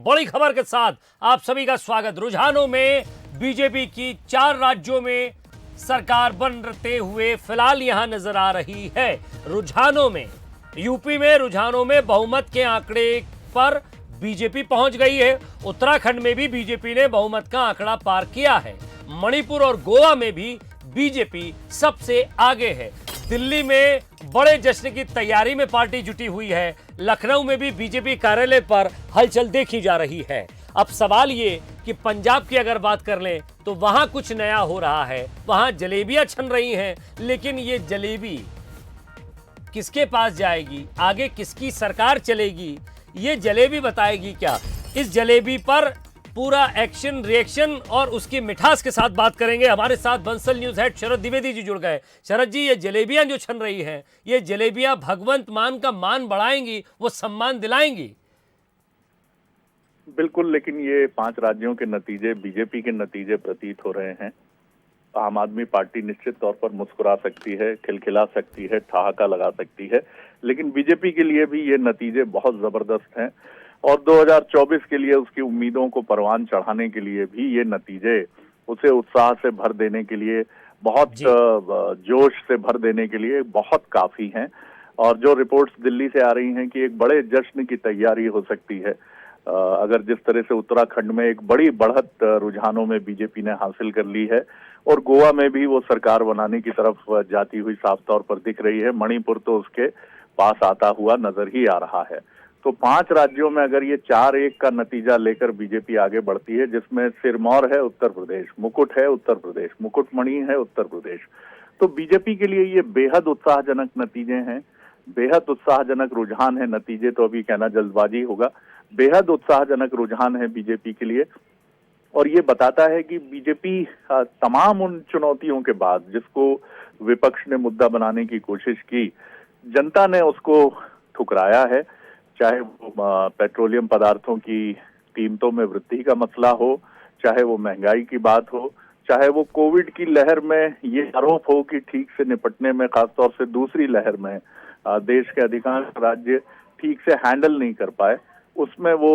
बड़ी खबर के साथ आप सभी का स्वागत। रुझानों में बीजेपी की 4 राज्यों में सरकार बनते हुए फिलहाल यहां नजर आ रही है। रुझानों में यूपी में रुझानों में बहुमत के आंकड़े पर बीजेपी पहुंच गई है। उत्तराखंड में भी बीजेपी ने बहुमत का आंकड़ा पार किया है। मणिपुर और गोवा में भी बीजेपी सबसे आगे है। दिल्ली में बड़े जश्न की तैयारी में पार्टी जुटी हुई है। लखनऊ में भी बीजेपी कार्यालय पर हलचल देखी जा रही है। अब सवाल ये कि पंजाब की अगर बात कर लें तो वहां कुछ नया हो रहा है। वहां जलेबियां छन रही हैं, लेकिन ये जलेबी किसके पास जाएगी, आगे किसकी सरकार चलेगी, ये जलेबी बताएगी क्या। इस जलेबी पर पूरा एक्शन रिएक्शन और उसकी मिठास के साथ बात करेंगे। हमारे साथ बंसल न्यूज हेड शरद द्विवेदी जी जुड़ गए। शरद जी, ये जलेबियां जो छन रही हैं, ये जलेबियां भगवंत मान का मान बढ़ाएंगी, वो सम्मान दिलाएंगी? बिल्कुल, लेकिन ये 5 राज्यों के नतीजे बीजेपी के नतीजे प्रतीत हो रहे हैं। आम आदमी पार्टी निश्चित तौर पर मुस्कुरा सकती है, खिलखिला सकती है, ठहाका लगा सकती है, लेकिन बीजेपी के लिए भी ये नतीजे बहुत जबरदस्त हैं और 2024 के लिए उसकी उम्मीदों को परवान चढ़ाने के लिए भी ये नतीजे उसे उत्साह से भर देने के लिए, बहुत जोश से भर देने के लिए बहुत काफी हैं। और जो रिपोर्ट्स दिल्ली से आ रही हैं कि एक बड़े जश्न की तैयारी हो सकती है। अगर जिस तरह से उत्तराखंड में एक बड़ी बढ़त रुझानों में बीजेपी ने हासिल कर ली है और गोवा में भी वो सरकार बनाने की तरफ जाती हुई साफ तौर पर दिख रही है। मणिपुर तो उसके पास आता हुआ नजर ही आ रहा है। तो 5 राज्यों में अगर ये 4-1 का नतीजा लेकर बीजेपी आगे बढ़ती है, जिसमें सिरमौर है उत्तर प्रदेश, मुकुट है उत्तर प्रदेश, मुकुटमणि है उत्तर प्रदेश, तो बीजेपी के लिए ये बेहद उत्साहजनक नतीजे हैं, बेहद उत्साहजनक रुझान है। नतीजे तो अभी कहना जल्दबाजी होगा। बेहद उत्साहजनक रुझान है बीजेपी के लिए और ये बताता है कि बीजेपी तमाम उन चुनौतियों के बाद, जिसको विपक्ष ने मुद्दा बनाने की कोशिश की, जनता ने उसको ठुकराया है। चाहे वो पेट्रोलियम पदार्थों की कीमतों में वृद्धि का मसला हो, चाहे वो महंगाई की बात हो, चाहे वो कोविड की लहर में ये आरोप हो कि ठीक से निपटने में, खासतौर से दूसरी लहर में देश के अधिकांश राज्य ठीक से हैंडल नहीं कर पाए, उसमें वो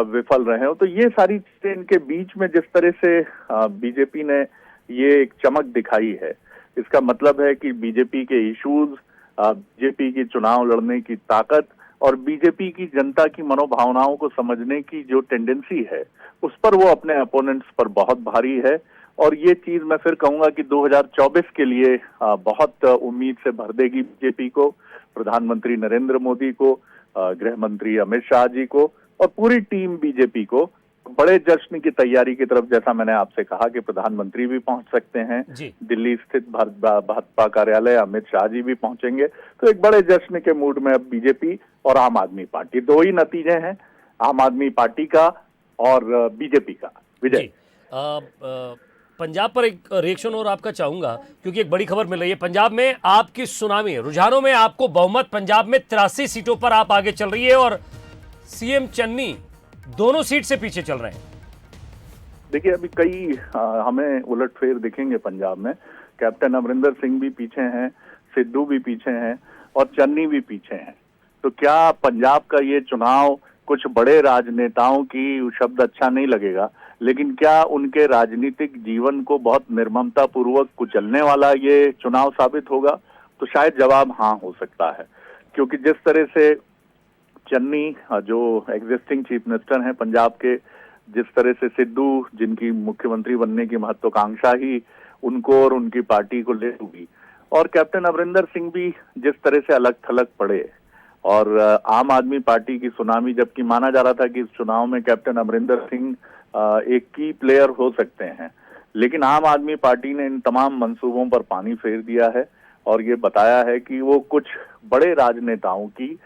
विफल रहे हो। तो ये सारी चीजें इनके बीच में जिस तरह से बीजेपी ने ये एक चमक दिखाई है, इसका मतलब है कि बीजेपी के इश्यूज, बीजेपी की चुनाव लड़ने की ताकत और बीजेपी की जनता की मनोभावनाओं को समझने की जो टेंडेंसी है, उस पर वो अपने अपोनेंट्स पर बहुत भारी है। और ये चीज मैं फिर कहूंगा कि 2024 के लिए बहुत उम्मीद से भर देगी बीजेपी को, प्रधानमंत्री नरेंद्र मोदी को, गृह मंत्री अमित शाह जी को और पूरी टीम बीजेपी को बड़े जश्न की तैयारी की तरफ। जैसा मैंने आपसे कहा कि प्रधानमंत्री भी पहुंच सकते हैं, दिल्ली स्थित भाजपा कार्यालय अमित शाह जी भी पहुंचेंगे। तो एक बड़े जश्न के मूड में अब बीजेपी और आम आदमी पार्टी, 2 ही नतीजे हैं, आम आदमी पार्टी का और बीजेपी का। विजय, पंजाब पर एक रिएक्शन और आपका चाहूंगा, क्योंकि एक बड़ी खबर मिल रही है। पंजाब में आपकी सुनामी, रुझानों में आपको बहुमत, पंजाब में 83 सीटों पर आप आगे चल रही है और सीएम चन्नी दोनों सीट से पीछे चल रहे हैं। देखिए, अभी कई हमें उलटफेर दिखेंगे पंजाब में। कैप्टन अमरिंदर सिंह भी पीछे हैं, सिद्धू भी पीछे हैं और चन्नी भी पीछे हैं। तो क्या पंजाब का ये चुनाव कुछ बड़े राजनेताओं की, शब्द अच्छा नहीं लगेगा, लेकिन क्या उनके राजनीतिक जीवन को बहुत निर्ममता पूर्वक कुचलने वाला ये चुनाव साबित होगा? तो शायद जवाब हाँ हो सकता है, क्योंकि जिस तरह से चन्नी जो एग्जिस्टिंग चीफ मिनिस्टर हैं पंजाब के, जिस तरह से सिद्धू, जिनकी मुख्यमंत्री बनने की महत्वाकांक्षा ही उनको और उनकी पार्टी को ले हुई, और कैप्टन अमरिंदर सिंह भी जिस तरह से अलग थलग पड़े, और आम आदमी पार्टी की सुनामी, जबकि माना जा रहा था कि इस चुनाव में कैप्टन अमरिंदर सिंह एक की प्लेयर हो सकते हैं, लेकिन आम आदमी पार्टी ने इन तमाम मंसूबों पर पानी फेर दिया है और ये बताया है कि वो कुछ बड़े राजनेताओं की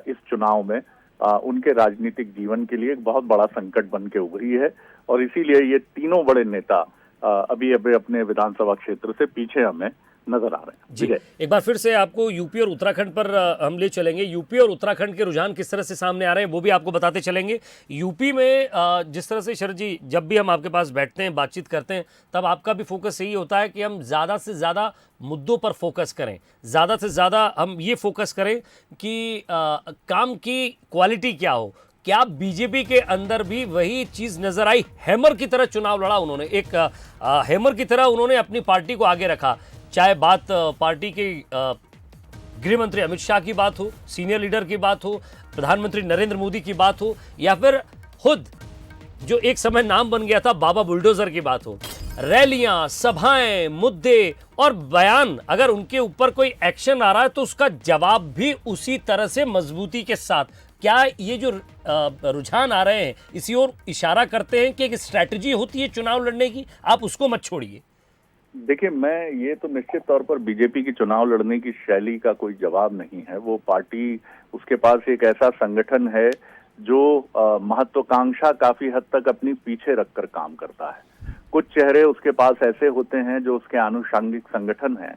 इस चुनाव में उनके राजनीतिक जीवन के लिए एक बहुत बड़ा संकट बन के उभरी है और इसीलिए ये तीनों बड़े नेता अभी अपने विधानसभा क्षेत्र से पीछे हमें नजर आ रहे हैं। जी, एक बार फिर से आपको यूपी और उत्तराखंड पर हम ले चलेंगे। यूपी और उत्तराखंड के रुझान किस तरह से सामने आ रहे हैं वो भी आपको बताते चलेंगे। यूपी में जिस तरह से शरद जी, जब भी हम आपके पास बैठते हैं, बातचीत करते हैं, तब आपका भी फोकस यही होता है कि हम ज़्यादा से ज़्यादा मुद्दों पर फोकस करें, ज़्यादा से ज़्यादा हम ये फोकस करें कि काम की क्वालिटी क्या हो, क्या बीजेपी के अंदर भी वही चीज नजर आई? हैमर की तरह चुनाव लड़ा उन्होंने, एक हैमर की तरह उन्होंने अपनी पार्टी को आगे रखा। चाहे बात पार्टी के गृह मंत्री अमित शाह की बात हो, सीनियर लीडर की बात हो, प्रधानमंत्री नरेंद्र मोदी की बात हो, या फिर खुद जो एक समय नाम बन गया था बाबा बुलडोजर की बात हो। रैलियां, सभाएं, मुद्दे और बयान, अगर उनके ऊपर कोई एक्शन आ रहा है तो उसका जवाब भी उसी तरह से मजबूती के साथ। क्या ये जो रुझान आ रहे हैं इसी ओर इशारा करते हैं कि एक स्ट्रैटेजी होती है चुनाव लड़ने की, आप उसको मत छोड़िए? देखिए, मैं ये तो निश्चित तौर पर बीजेपी की चुनाव लड़ने की शैली का कोई जवाब नहीं है। वो पार्टी, उसके पास एक ऐसा संगठन है जो महत्वाकांक्षा काफी हद तक अपनी पीछे रखकर काम करता है। कुछ चेहरे उसके पास ऐसे होते हैं जो उसके आनुषंगिक संगठन हैं,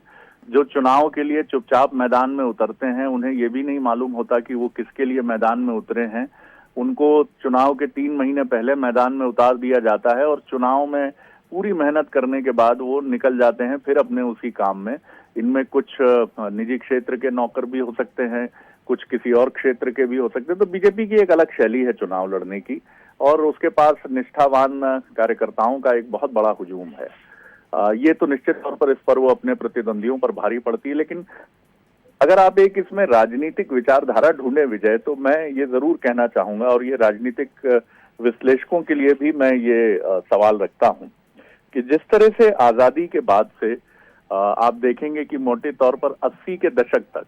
जो चुनाव के लिए चुपचाप मैदान में उतरते हैं। उन्हें ये भी नहीं मालूम होता कि वो किसके लिए मैदान में उतरे हैं। उनको चुनाव के 3 महीने पहले मैदान में उतार दिया जाता है और चुनाव में पूरी मेहनत करने के बाद वो निकल जाते हैं फिर अपने उसी काम में। इनमें कुछ निजी क्षेत्र के नौकर भी हो सकते हैं, कुछ किसी और क्षेत्र के भी हो सकते हैं। तो बीजेपी की एक अलग शैली है चुनाव लड़ने की, और उसके पास निष्ठावान कार्यकर्ताओं का एक बहुत बड़ा हुजूम है। ये तो निश्चित तौर पर इस पर वो अपने प्रतिद्वंदियों पर भारी पड़ती है। लेकिन अगर आप एक इसमें राजनीतिक विचारधारा ढूंढे विजय, तो मैं ये जरूर कहना चाहूंगा, और ये राजनीतिक विश्लेषकों के लिए भी मैं ये सवाल रखता हूं कि जिस तरह से आजादी के बाद से आप देखेंगे कि मोटे तौर पर 80 के दशक तक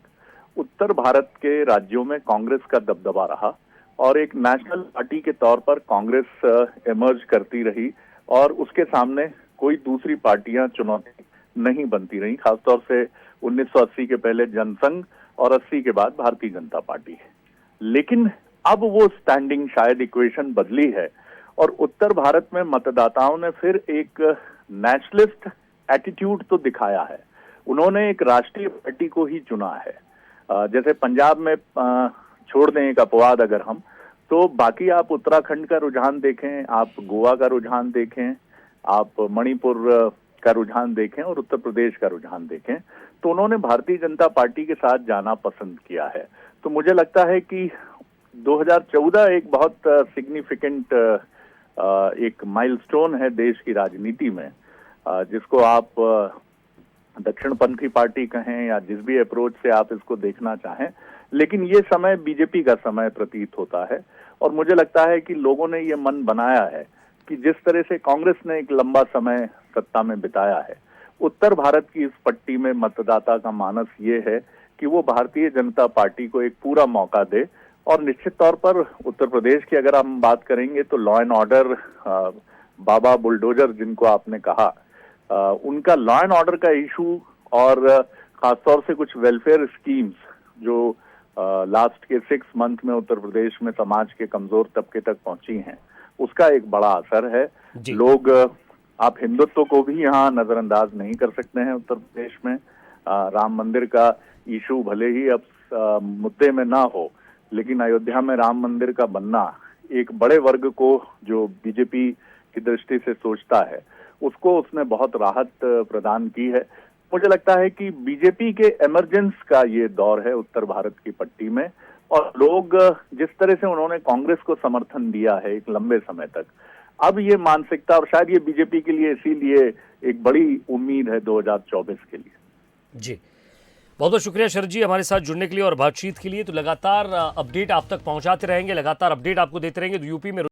उत्तर भारत के राज्यों में कांग्रेस का दबदबा रहा और एक नेशनल पार्टी के तौर पर कांग्रेस इमर्ज करती रही, और उसके सामने कोई दूसरी पार्टियां चुनौती नहीं बनती रही। खासतौर से 1980 के पहले जनसंघ और 80 के बाद भारतीय जनता पार्टी। लेकिन अब वो स्टैंडिंग शायद इक्वेशन बदली है, और उत्तर भारत में मतदाताओं ने फिर एक नेशनलिस्ट एटीट्यूड तो दिखाया है। उन्होंने एक राष्ट्रीय पार्टी को ही चुना है। जैसे पंजाब में छोड़ दें एक अपवाद अगर हम, तो बाकी आप उत्तराखंड का रुझान देखें, आप गोवा का रुझान देखें, आप मणिपुर का रुझान देखें और उत्तर प्रदेश का रुझान देखें, तो उन्होंने भारतीय जनता पार्टी के साथ जाना पसंद किया है। तो मुझे लगता है कि 2014 एक बहुत सिग्निफिकेंट एक माइलस्टोन है देश की राजनीति में, जिसको आप दक्षिणपंथी पार्टी कहें या जिस भी अप्रोच से आप इसको देखना चाहें, लेकिन ये समय बीजेपी का समय प्रतीत होता है। और मुझे लगता है कि लोगों ने ये मन बनाया है कि जिस तरह से कांग्रेस ने एक लंबा समय सत्ता में बिताया है, उत्तर भारत की इस पट्टी में मतदाता का मानस ये है कि वो भारतीय जनता पार्टी को एक पूरा मौका दे। और निश्चित तौर पर उत्तर प्रदेश की अगर हम बात करेंगे तो law and order, Baba bulldozer जिनको आपने कहा, उनका लॉ एंड ऑर्डर का इशू और खासतौर से कुछ वेलफेयर स्कीम्स जो लास्ट के 6 मंथ में उत्तर प्रदेश में समाज के कमजोर तबके तक पहुंची हैं, उसका एक बड़ा असर है। लोग, आप हिंदुत्व को भी यहाँ नजरअंदाज नहीं कर सकते हैं उत्तर प्रदेश में। राम मंदिर का इशू भले ही अब मुद्दे में ना हो, लेकिन अयोध्या में राम मंदिर का बनना एक बड़े वर्ग को जो बीजेपी की दृष्टि से सोचता है, उसको उसने बहुत राहत प्रदान की है। मुझे लगता है कि बीजेपी के इमरजेंस का ये दौर है उत्तर भारत की पट्टी में, और लोग जिस तरह से उन्होंने कांग्रेस को समर्थन दिया है एक लंबे समय तक, अब ये मानसिकता, और शायद ये बीजेपी के लिए इसीलिए एक बड़ी उम्मीद है 2024 के लिए। जी, बहुत बहुत शुक्रिया शरद जी हमारे साथ जुड़ने के लिए और बातचीत के लिए। तो लगातार अपडेट आप तक पहुंचाते रहेंगे, लगातार अपडेट आपको देते रहेंगे। तो यूपी में